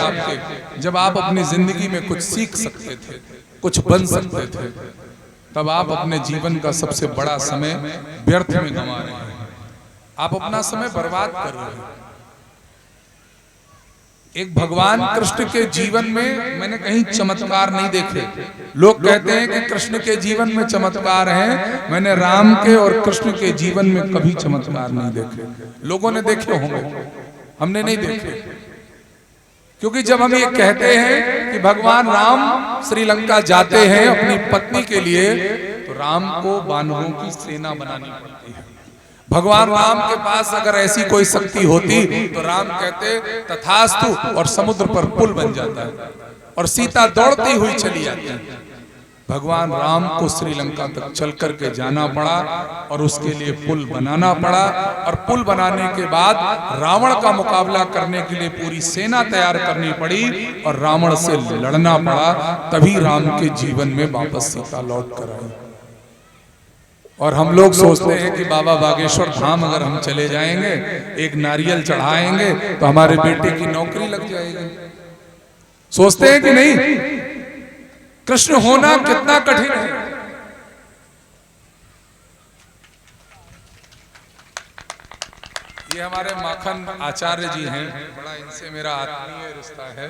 आपके, जब आप अपनी जिंदगी में कुछ सीख सकते थे, कुछ बन सकते थे, तब आप अपने जीवन का सबसे बड़ा समय व्यर्थ में गंवा रहे हैं। आप अपना समय बर्बाद कर रहे हैं। एक भगवान कृष्ण के जीवन में मैंने कहीं चमत्कार नहीं देखे। लोग कहते हैं कि कृष्ण के जीवन में चमत्कार हैं, मैंने राम के और कृष्ण के जीवन में कभी चमत्कार नहीं देखे। लोगों ने देखे होंगे, हमने नहीं देखे। क्योंकि जब हम ये कहते हैं कि भगवान राम श्रीलंका जाते हैं अपनी पत्नी के लिए, तो राम को वानरों की सेना बनानी पड़ती है। भगवान राम के पास अगर ऐसी कोई शक्ति होती तो राम कहते तथास्तु और समुद्र पर पुल बन जाता है और सीता दौड़ती हुई चली जाती है। भगवान राम को श्रीलंका तक चल करके जाना पड़ा और उसके लिए पुल बनाना पड़ा, और पुल बनाने के बाद रावण का मुकाबला करने के लिए पूरी सेना तैयार करनी पड़ी और रावण से लड़ना पड़ा। तभी राम के जीवन में वापस सीता लौट कर आई। और हम लोग सोचते हैं कि बाबा बागेश्वर धाम अगर हम चले जाएंगे, एक नारियल चढ़ाएंगे तो हमारे बेटे की नौकरी लग जाएगी। सोचते हैं कि नहीं? कृष्ण होना कितना कठिन है। ये हमारे माखन आचार्य जी हैं, बड़ा इनसे मेरा आत्मीय रिश्ता है,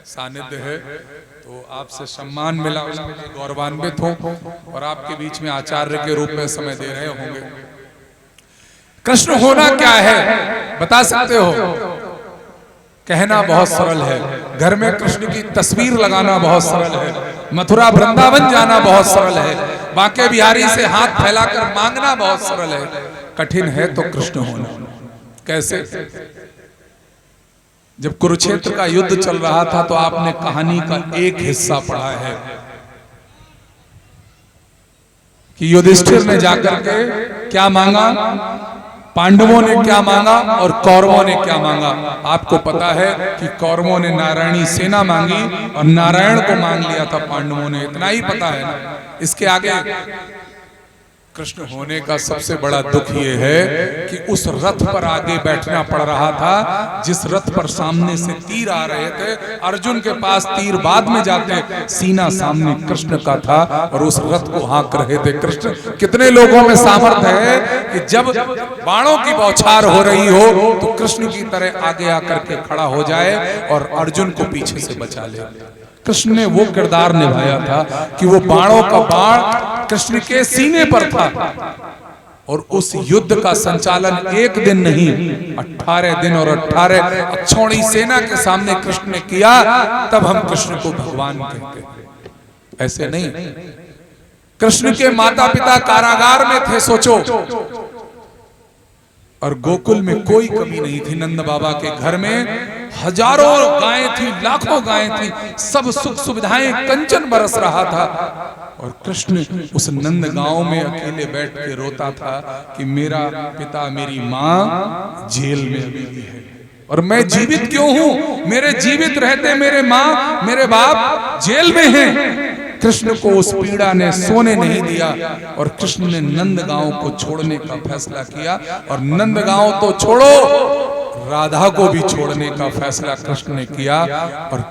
सानिध्य है, तो आपसे सम्मान मिला, उसमें गौरवान्वित हूं और आपके बीच में आचार्य के रूप में समय दे रहे होंगे। कृष्ण होना क्या है बता सकते हो? कहना बहुत सरल है, घर में कृष्ण की तस्वीर लगाना बहुत सरल है, मथुरा वृंदावन जाना बहुत सरल है, बांके बिहारी से हाथ फैलाकर मांगना बहुत सरल है। कठिन है तो कृष्ण होना। कैसे? जब कुरुक्षेत्र का युद्ध चल रहा था तो आपने कहानी का एक हिस्सा पढ़ा है कि युधिष्ठिर ने जाकर के क्या मांगा, पांडवों ने क्या मांगा और कौरवों ने क्या मांगा। आपको पता है कि कौरवों ने नारायणी सेना मांगी और नारायण को मांग लिया था पांडवों ने, इतना ही पता है ना। इसके आगे कृष्ण होने का सबसे बड़ा दुख ये है कि उस रथ पर आगे बैठना पड़ रहा था जिस रथ पर सामने से तीर आ रहे थे। अर्जुन के पास तीर बाद में जाते, सीना सामने कृष्ण का था और उस रथ को हाँक रहे थे कृष्ण। कितने लोगों में सामर्थ्य है कि जब बाणों की बौछार हो रही हो तो कृष्ण की तरह आगे आकर के खड़ा हो जाए और अर्जुन को पीछे से बचा ले। कृष्ण ने वो किरदार निभाया था कि वो बाणों का बाण कृष्ण के सीने पर था और उस युद्ध का संचालन एक दिन नहीं 18 दिन और 18 अक्षौणी सेना के सामने कृष्ण ने किया। तब हम कृष्ण को भगवान कहते हैं, ऐसे नहीं। कृष्ण के माता पिता कारागार में थे, सोचो, और गोकुल में कोई कमी नहीं थी। नंद बाबा के घर में हजारों गायें थी, लाखों गायें थी, सब सुख सुविधाएं, कंचन बरस रहा था और कृष्ण उस नंद गांव में अकेले बैठ के रोता था कि मेरा पिता मेरी माँ जेल में अभी है और मैं जीवित क्यों हूं? मेरे जीवित रहते मेरे माँ मेरे बाप जेल में हैं। कृष्ण को उस पीड़ा ने सोने नहीं दिया और कृष्ण ने नंदगांव को छोड़ने का फैसला किया। और नंदगांव तो छोड़ो, राधा को भी छोड़ने का फैसला कृष्ण ने किया और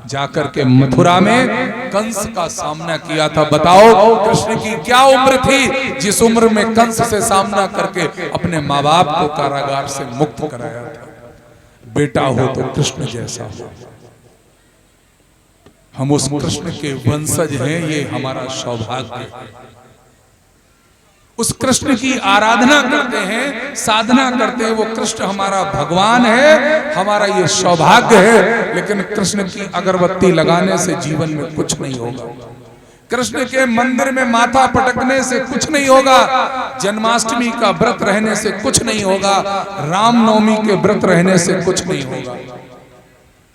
जाकर के मथुरा में कंस का सामना किया था। बताओ कृष्ण की क्या उम्र थी जिस उम्र में कंस से सामना करके अपने माँ बाप को कारागार से मुक्त कराया था। बेटा हो तो कृष्ण जैसा हो। हम उस कृष्ण के वंशज हैं, ये हमारा सौभाग्य है। उस कृष्ण की आराधना करते हैं, साधना करते हैं, वो कृष्ण हमारा भगवान है, हमारा ये सौभाग्य है। लेकिन कृष्ण की अगरबत्ती लगाने से जीवन में कुछ नहीं होगा, कृष्ण के मंदिर में माथा पटकने से कुछ नहीं होगा, जन्माष्टमी का व्रत रहने से कुछ नहीं होगा, रामनवमी के व्रत रहने से कुछ नहीं होगा।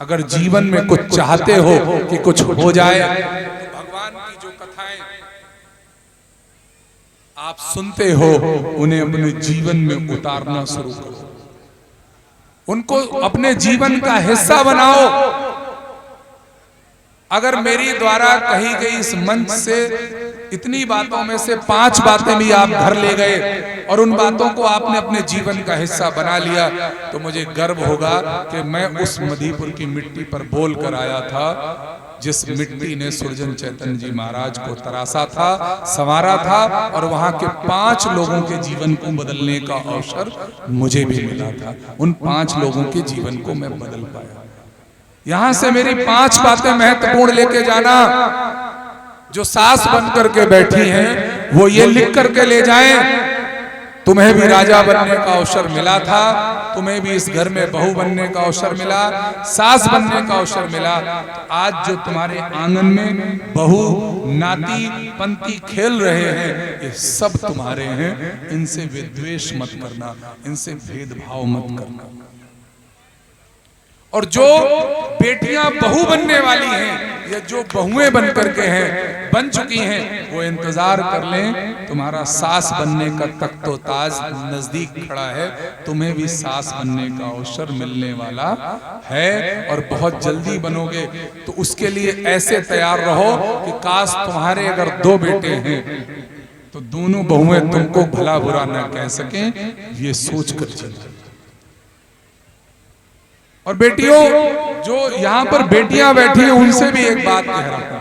अगर जीवन में कुछ चाहते हो कि कुछ हो जाए तो भगवान की जो कथाएं आप सुनते हो उन्हें अपने जीवन में उतारना शुरू करो, उनको अपने जीवन का हिस्सा बनाओ। अगर मेरी द्वारा कही गई इस मंच से इतनी बातों में से 5 बातें भी आप घर ले गए और उन बातों को आपने अपने जीवन का हिस्सा बना लिया, तो मुझे गर्व होगा कि मैं उस मधीपुर की मिट्टी पर बोल कर आया था जिस मिट्टी ने सुरजन चैतन्य जी महाराज को तरासा था, संवारा था, और वहां के 5 लोगों के जीवन को बदलने का अवसर मुझे भी मिला था। उन 5 लोगों के जीवन को मैं बदल पाया। यहां से मेरी 5 बातें महत्वपूर्ण लेके जाना, जो सास बन करके बैठी हैं वो ये लिख करके ले जाएं, तुम्हें भी राजा बनने का अवसर मिला था, तुम्हें भी इस घर में बहू बनने का अवसर मिला, सास बनने का अवसर मिला। आज जो तुम्हारे आंगन में बहू नाती पंती खेल रहे हैं, ये सब तुम्हारे हैं। इनसे विद्वेष मत करना, इनसे भेदभाव मत करना। और जो बेटियां बहू बनने वाली हैं या जो बहुएं बन करके हैं, बन चुकी हैं, वो इंतजार कर लें, तुम्हारा सास बनने का तख्तो-ताज नजदीक खड़ा है। तुम्हें भी सास बनने का अवसर मिलने वाला है और बहुत जल्दी बनोगे। तो उसके लिए ऐसे तैयार रहो कि काश तुम्हारे अगर 2 बेटे हैं तो दोनों बहुएं तुमको भला बुरा ना कह सकें, ये सोच कर चलो। और बेटियों, जो यहां पर बेटियां बैठी हैं उनसे भी एक बात कह रहा हूं,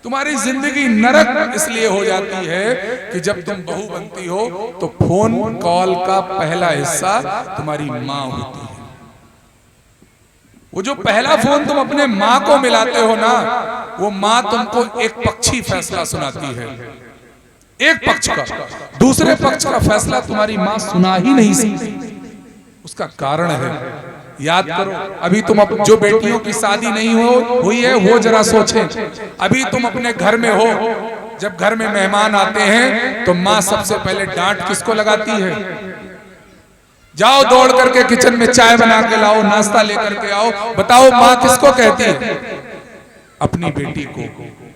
तुम्हारी जिंदगी नरक इसलिए हो जाती है कि जब तुम बहू बनती हो तो फोन कॉल का पहला हिस्सा तुम्हारी माँ होती है। वो जो पहला फोन तुम अपने माँ को मिलाते हो ना, वो माँ तुमको एक पक्षी फैसला सुनाती है, एक पक्ष का। दूसरे पक्ष का फैसला तुम्हारी माँ सुना ही नहीं सकती। उसका कारण है, याद करो, अभी तुम जो बेटियों की शादी नहीं हुई है वो जरा सोचें। अभी तुम अपने घर में हो, जब घर में मेहमान आते हैं तो माँ सबसे पहले डांट किसको लगाती है? जाओ दौड़ करके किचन में चाय बना के लाओ, नाश्ता लेकर के आओ। बताओ माँ किसको कहती है? अपनी बेटी को।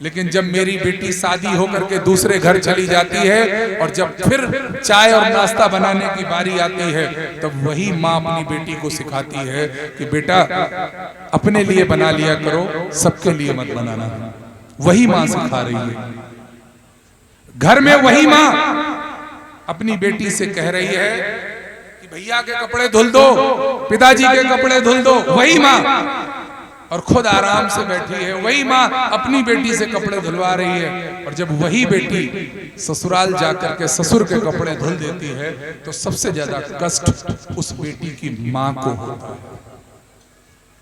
लेकिन जब मेरी बेटी शादी होकर के दूसरे घर चली जाती है और जब फिर चाय और नाश्ता बनाने की बारी आती है, तब वही माँ अपनी बेटी को सिखाती है कि बेटा अपने लिए बना लिया करो, सबके लिए मत बनाना। वही माँ सिखा रही है। घर में वही माँ अपनी बेटी से कह रही है कि भैया के कपड़े धुल दो, पिताजी के कपड़े धुल दो। वही माँ, और खुद आराम से बैठी है। वही माँ अपनी बेटी से कपड़े धुलवा रही है। और जब वही बेटी ससुराल जाकर के ससुर के कपड़े धुल देती है तो सबसे ज्यादा कष्ट उस बेटी की माँ को होता है,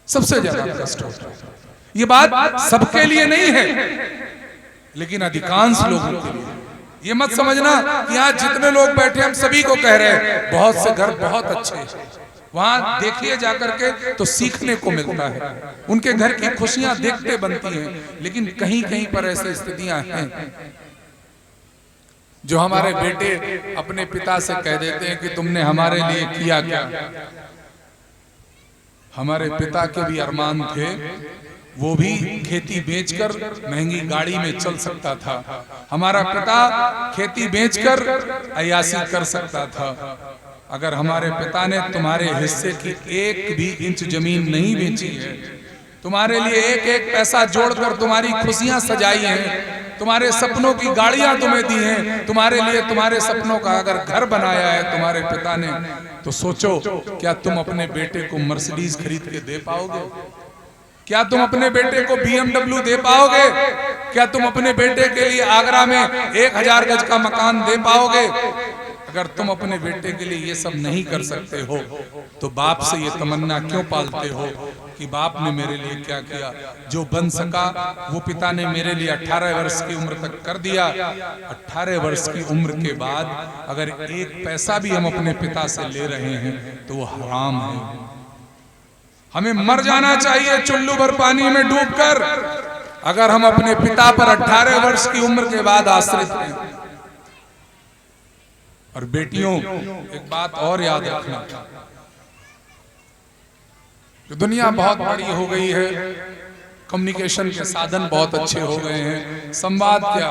सबसे ज्यादा कष्ट होता है। ये बात सबके लिए नहीं है, लेकिन अधिकांश लोगों के लिए। ये मत समझना कि यहाँ जितने लोग बैठे हम सभी को कह रहे हैं, बहुत से घर बहुत अच्छे हैं, वहां देखिए जाकर के तो सीखने को मिलता है। उनके घर की खुशियां देखते बनती हैं। लेकिन कहीं कहीं पर ऐसी स्थितियां हैं जो हमारे बेटे अपने पिता से कह देते हैं कि तुमने हमारे लिए किया क्या। हमारे पिता के भी अरमान थे, वो भी खेती बेचकर महंगी गाड़ी में चल सकता था। हमारा पिता खेती बेचकर अय्याशी कर सकता था। अगर हमारे पिता ने तुम्हारे हिस्से की 1 भी इंच जमीन नहीं बेची है, तुम्हारे लिए 1-1 पैसा जोड़कर तुम्हारी खुशियां सजाई हैं, तुम्हारे सपनों की गाड़ियां तुम्हें दी हैं, तुम्हारे लिए तुम्हारे सपनों का अगर घर बनाया है तुम्हारे पिता ने, तो सोचो क्या तुम अपने बेटे को मर्सिडीज खरीद के दे पाओगे? क्या तुम अपने बेटे को BMW दे पाओगे? क्या तुम अपने बेटे के लिए आगरा में 1000 गज का मकान दे पाओगे? अगर तुम अपने बेटे के लिए ये सब नहीं कर सकते हो तो बाप से ये तमन्ना क्यों पालते हो कि बाप ने मेरे लिए क्या किया? जो बन सका वो पिता ने मेरे लिए 18 वर्ष की उम्र तक कर दिया। 18 वर्ष की उम्र के बाद अगर 1 पैसा भी हम अपने पिता से ले रहे हैं तो वो हराम है। हमें मर जाना चाहिए चुल्लू भर पानी में डूबकर, अगर हम अपने पिता पर 18 वर्ष की उम्र के बाद आश्रित हैं। और बेटियों, एक बात और याद रखना, दुनिया बहुत बड़ी हो गई है, कम्युनिकेशन के साधन बहुत अच्छे हो गए हैं, संवाद के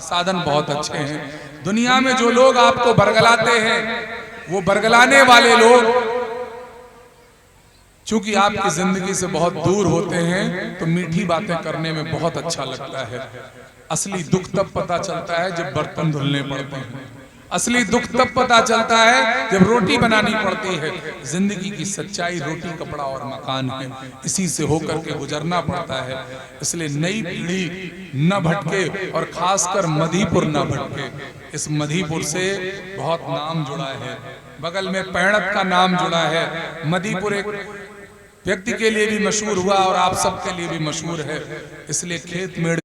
साधन बहुत अच्छे हैं। दुनिया में जो लोग आपको बरगलाते हैं, वो बरगलाने वाले लोग चूंकि आपकी जिंदगी से बहुत दूर होते हैं तो मीठी बातें करने में बहुत अच्छा लगता है। असली दुख तब पता चलता है जब बर्तन धुलने पड़ते हैं, असली दुख तब पता चलता है जब रोटी बनानी पड़ती है। जिंदगी की सच्चाई रोटी, कपड़ा और मकान है, इसी से होकर के गुजरना पड़ता है। इसलिए नई पीढ़ी न भटके और खासकर मधीपुर न भटके। इस मधीपुर से बहुत नाम जुड़ा है, बगल में पैणत का नाम जुड़ा है। मधीपुर एक व्यक्ति के लिए भी मशहूर हुआ और आप सबके लिए भी मशहूर है। इसलिए खेत मेड़